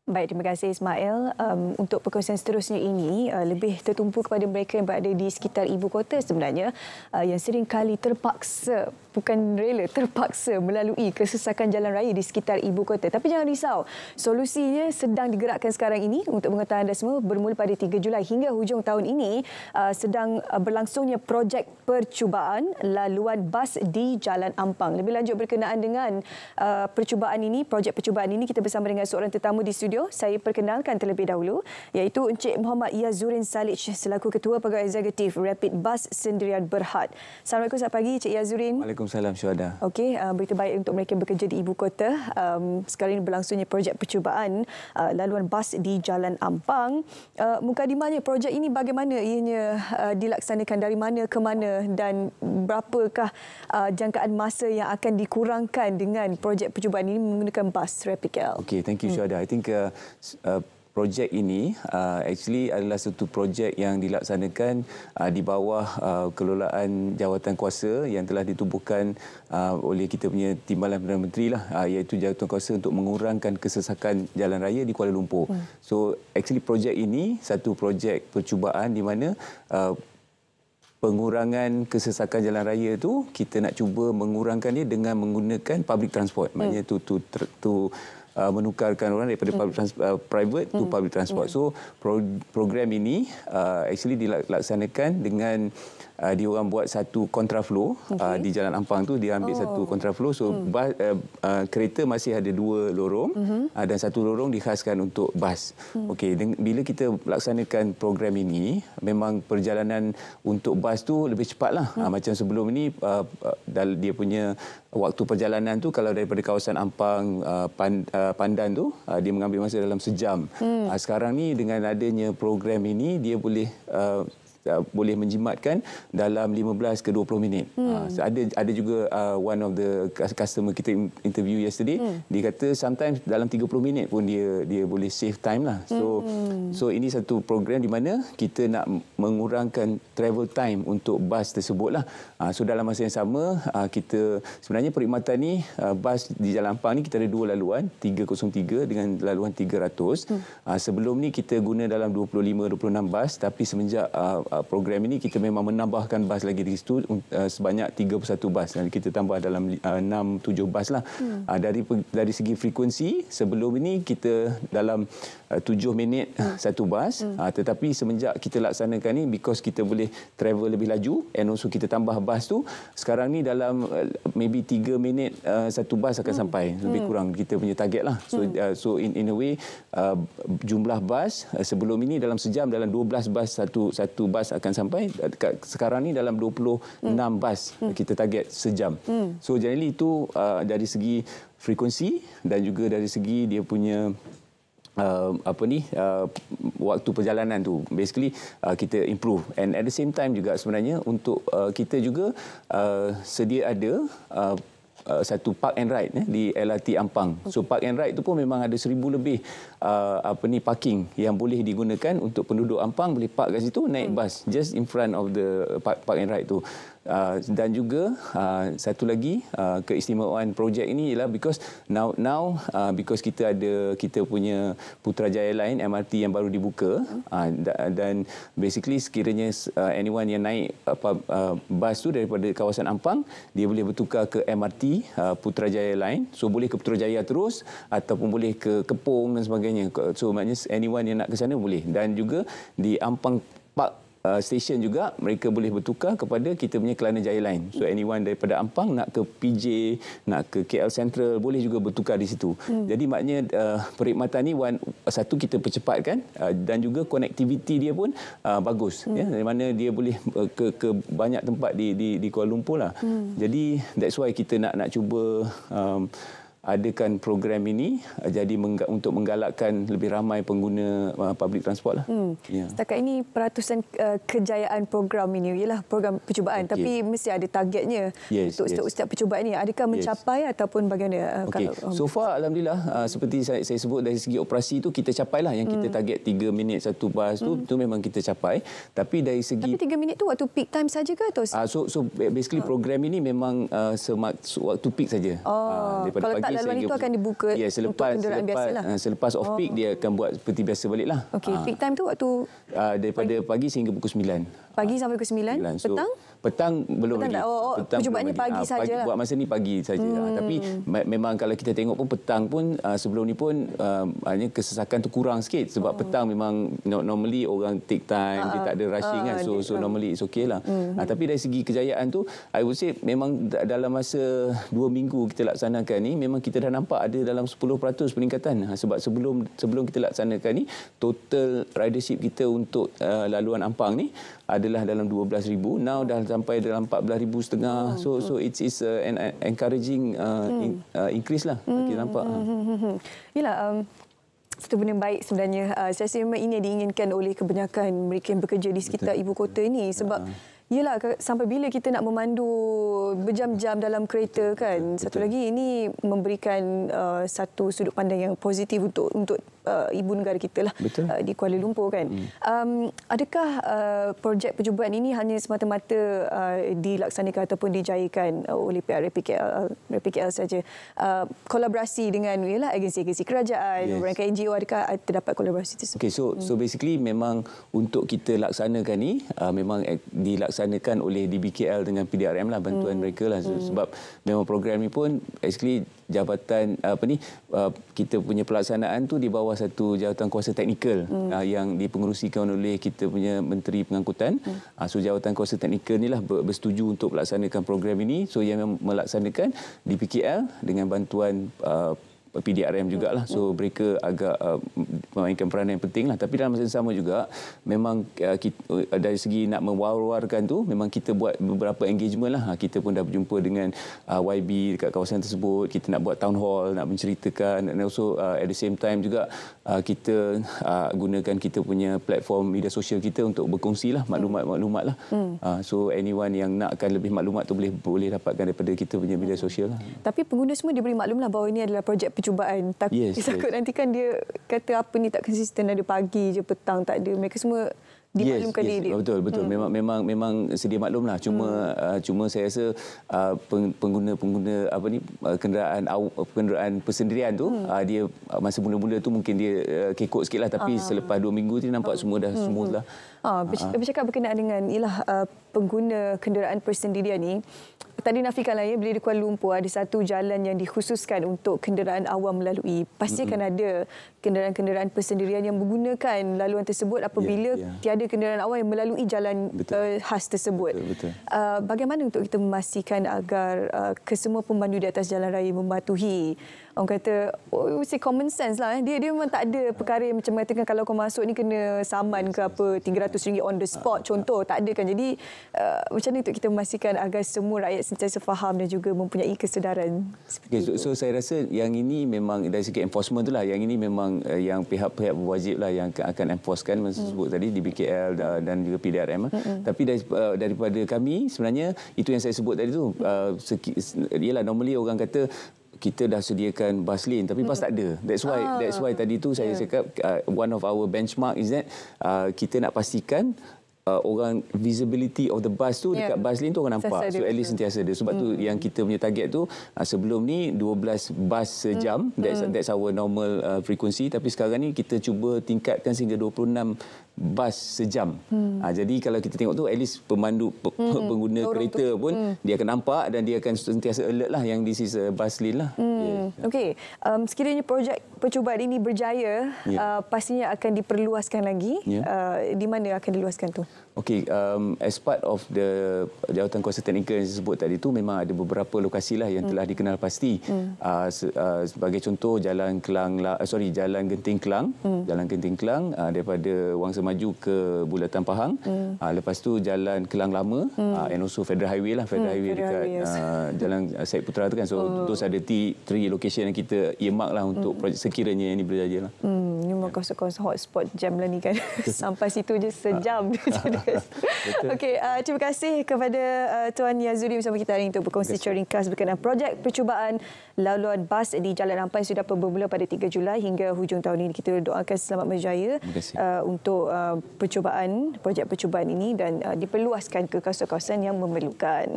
Baik, terima kasih Ismail. Untuk perkongsian seterusnya ini lebih tertumpu kepada mereka yang berada di sekitar ibu kota sebenarnya yang sering kali terpaksa, bukan rela, terpaksa melalui kesesakan jalan raya di sekitar ibu kota. Tapi jangan risau, solusinya sedang digerakkan sekarang ini untuk mengetahui anda semua bermula pada 3 Julai hingga hujung tahun ini sedang berlangsungnya projek percubaan laluan bas di Jalan Ampang. Lebih lanjut berkenaan dengan percubaan ini, projek percubaan ini, kita bersama dengan seorang tetamu di studio. Saya perkenalkan terlebih dahulu iaitu Encik Muhammad Yazurin Salij selaku Ketua Pegawai Eksekutif Rapid Bus Sendirian Berhad. Assalamualaikum, selamat pagi Encik Yazurin. Waalaikumsalam Syuhada. Okey, berita baik untuk mereka yang bekerja di ibu kota. Sekarang ini berlangsungnya projek percubaan laluan bas di Jalan Ampang. Mukadimahnya projek ini bagaimana ianya dilaksanakan, dari mana ke mana dan berapakah jangkaan masa yang akan dikurangkan dengan projek percubaan ini menggunakan bas Rapid KL? Okay, thank you Syuhada. I think projek ini actually adalah satu projek yang dilaksanakan di bawah kelolaan jawatan kuasa yang telah ditubuhkan oleh kita punya Timbalan Perdana Menteri lah, iaitu jawatan kuasa untuk mengurangkan kesesakan jalan raya di Kuala Lumpur. So actually projek ini satu projek percubaan di mana pengurangan kesesakan jalan raya itu kita nak cuba mengurangkannya dengan menggunakan public transport. Maknanya menukarkan orang daripada private to public transport. So program ini actually dilaksanakan dengan dia orang buat satu kontraflow di Jalan Ampang tu, dia ambil satu kontraflow. So kereta masih ada 2 lorong dan satu lorong dikhaskan untuk bas. Okey, bila kita laksanakan program ini, memang perjalanan untuk bas tu lebih cepatlah. Macam sebelum ini dia punya waktu perjalanan tu kalau daripada kawasan Ampang Pandan tu dia mengambil masa dalam sejam. Sekarang ni dengan adanya program ini dia boleh menjimatkan dalam 15 ke 20 minit. Ada juga one of the customer kita interview yesterday, dia kata sometimes dalam 30 minit pun dia boleh save time lah. So ini satu program di mana kita nak mengurangkan travel time untuk bas tersebut lah. So dalam masa yang sama kita sebenarnya perkhidmatan ni bas di Jalan Ampang ni kita ada 2 laluan, 303 dengan laluan 300. Sebelum ni kita guna dalam 25-26 bas, tapi semenjak program ini kita memang menambahkan bas lagi di situ sebanyak 31 bas dan kita tambah dalam 6-7 bas lah. Dari segi frekuensi sebelum ini kita dalam 7 minit satu bas, tetapi semenjak kita laksanakan ni because kita boleh travel lebih laju and also kita tambah bas tu, sekarang ni dalam maybe 3 minit satu bas akan sampai, lebih kurang kita punya target lah. So in a way jumlah bas sebelum ini dalam sejam dalam 12 bas satu bas akan sampai, sekarang ni dalam 26 bas kita target sejam. So generally itu dari segi frekuensi dan juga dari segi dia punya waktu perjalanan tu basically kita improve. And at the same time juga sebenarnya untuk kita juga sedia ada satu park and ride di LRT Ampang. So park and ride tu pun memang ada 1000 lebih parking yang boleh digunakan untuk penduduk Ampang, boleh park kat situ naik bas just in front of the park and ride tu. Dan juga satu lagi keistimewaan projek ini ialah because now because kita punya Putrajaya Line MRT yang baru dibuka, dan basically sekiranya anyone yang naik bas tu daripada kawasan Ampang, dia boleh bertukar ke MRT Putrajaya Line. So boleh ke Putrajaya terus ataupun boleh ke Kepong dan sebagainya. So maknanya anyone yang nak ke sana boleh. Dan juga di Ampang Park stesen juga mereka boleh bertukar kepada kita punya Kelana Jaya Line. So anyone daripada Ampang nak ke PJ, nak ke KL Central boleh juga bertukar di situ. Jadi maknanya perkhidmatan ni satu kita percepatkan dan juga connectivity dia pun bagus, ya, dari mana dia boleh ke banyak tempat di Kuala Lumpur lah. Jadi that's why kita nak cuba adakan program ini jadi untuk menggalakkan lebih ramai pengguna public transport lah. Setakat ini peratusan kejayaan program ini ialah program percubaan, tapi mesti ada targetnya untuk setiap percubaan ini. Adakah mencapai ataupun bagaimana? So far alhamdulillah seperti saya sebut dari segi operasi tu kita capailah yang kita target 3 minit satu bas tu memang kita capai. Tapi dari segi 3 minit tu waktu peak time saja ke atau so basically program ini memang waktu peak saja. Daripada kalau pagi laluan itu akan dibuka untuk kenderaan biasalah. Selepas off peak dia akan buat seperti biasa baliklah. Okey, peak time tu waktu daripada pagi sehingga pukul 9. Pagi sampai pukul 9, petang? Petang belum lagi. Petang percubaannya pagi sajalah. Buat masa ni pagi saja. Tapi memang kalau kita tengok pun petang pun sebelum ni pun hanya kesesakan tu kurang sikit sebab petang memang normally orang take time, dia tak ada rushing kan. So normally it's okay lah. Tapi dari segi kejayaan tu I would say memang dalam masa 2 minggu kita laksanakan ni memang kita dah nampak ada dalam 10% peningkatan. Sebab sebelum kita laksanakan ni total ridership kita untuk laluan Ampang ni adalah dalam 12,000, now dah sampai dalam 14,500. So it's an encouraging increase lah kita nampak. Yalah, satu benda baik sebenarnya. Saya rasa memang ini yang diinginkan oleh kebanyakan mereka yang bekerja di sekitar ibu kota ini sebab yelah, sampai bila kita nak memandu berjam-jam dalam kereta kan. Satu lagi ini memberikan satu sudut pandang yang positif untuk ibu negara kita lah di Kuala Lumpur kan. Adakah projek percubaan ini hanya semata-mata dilaksanakan ataupun dijayakan oleh pihak RPKL saja? Kolaborasi dengan agensi-agensi kerajaan, rangkaian NGO, adakah terdapat kolaborasi tersebut? Okay, so basically memang untuk kita laksanakan ni memang dilaksanakan oleh DBKL dengan PDRM lah, bantuan mereka lah. Sebab memang program ni pun actually jabatan kita punya pelaksanaan tu di bawah satu jawatan kuasa teknikal yang dipengerusikan oleh kita punya Menteri Pengangkutan. So jawatan kuasa teknikal ni lah bersetuju untuk melaksanakan program ini. So yang melaksanakan DBKL dengan bantuan PDRM jugalah. So mereka agak memainkan peranan yang penting lah. Tapi dalam masa yang sama juga memang dari segi nak mewar-warkan tu memang kita buat beberapa engagement lah. Kita pun dah berjumpa dengan YB dekat kawasan tersebut. Kita nak buat town hall, nak menceritakan, dan also at the same time juga kita gunakan kita punya platform media sosial kita untuk berkongsi lah maklumat-maklumat lah. So anyone yang nakkan lebih maklumat tu boleh dapatkan daripada kita punya media sosial lah. Tapi pengguna semua diberi maklum lah bahawa ini adalah projek percubaan. Tapi takut nanti kan dia kata apa ni tak konsisten, ada pagi je, petang tak ada. Mereka semua dimaklumkan diri. Betul. Memang sedia maklum lah. Cuma saya rasa pengguna kenderaan persendirian tu dia masa mula-mula tu mungkin dia kekok sikit lah. Tapi selepas 2 minggu tu nampak semua dah smooth lah. Bercakap berkenaan dengan pengguna kenderaan persendirian ni, tadi nafikanlah bila di Kuala Lumpur ada satu jalan yang dikhususkan untuk kenderaan awam melalui. Pasti akan ada kenderaan-kenderaan persendirian yang menggunakan laluan tersebut apabila tiada kenderaan awam yang melalui jalan khas tersebut. Betul. Bagaimana untuk kita memastikan agar kesemua pemandu di atas jalan raya mematuhi, orang kata common sense lah. Dia memang tak ada perkara yang macam mengatakan kalau kau masuk ni kena saman ke apa RM300 on the spot contoh, tak ada kan. Jadi macam mana untuk kita memastikan agar semua rakyat sentiasa faham dan juga mempunyai kesedaran seperti itu? So saya rasa yang ini memang dari segi enforcement tu lah, yang ini memang yang pihak-pihak berwajib lah yang akan enforcekan masa sebut tadi di BKL dan juga PDRM. Tapi daripada kami sebenarnya itu yang saya sebut tadi tu, ialah normally orang kata kita dah sediakan bus lane tapi bus tak ada. That's why tadi tu saya cakap one of our benchmark is that kita nak pastikan orang visibility of the bus tu dekat bus lane tu orang nampak. So at least sentiasa ada. Sebab tu yang kita punya target tu sebelum ni 12 bus sejam. That's our normal frequency. Tapi sekarang ni kita cuba tingkatkan sehingga 26 bus sejam. Jadi kalau kita tengok tu at least pemandu pengguna kereta pun dia akan nampak dan dia akan sentiasa alert lah yang this is a bus lane lah. Okey, sekiranya projek percubaan ini berjaya, pastinya akan diperluaskan lagi. Di mana akan diluaskan tu? Okey, as part of the jawatan kuasa teknikal yang disebut tadi tu memang ada beberapa lokasi lah yang telah dikenal pasti. Sebagai contoh Jalan Genting Kelang, Jalan Genting Kelang daripada Wangsa Maju ke Bulatan Pahang. Lepas tu Jalan Kelang Lama, and also Federal Highway lah, Federal Highway dekat Jalan Syed Putra tu kan. So those ada 3 location yang kita earmark lah untuk projek sekiranya ini berjaya lah. Ini memang kawasan-kawasan hotspot jam lah ni kan. Sampai situ je sejam. Okey, terima kasih kepada Tuan Yazuri bersama kita hari ini untuk berkongsi secara ringkas berkenaan projek percubaan laluan bas di Jalan Ampang sudah bermula pada 3 Julai hingga hujung tahun ini. Kita doakan selamat berjaya untuk projek percubaan ini dan diperluaskan ke kawasan-kawasan yang memerlukan.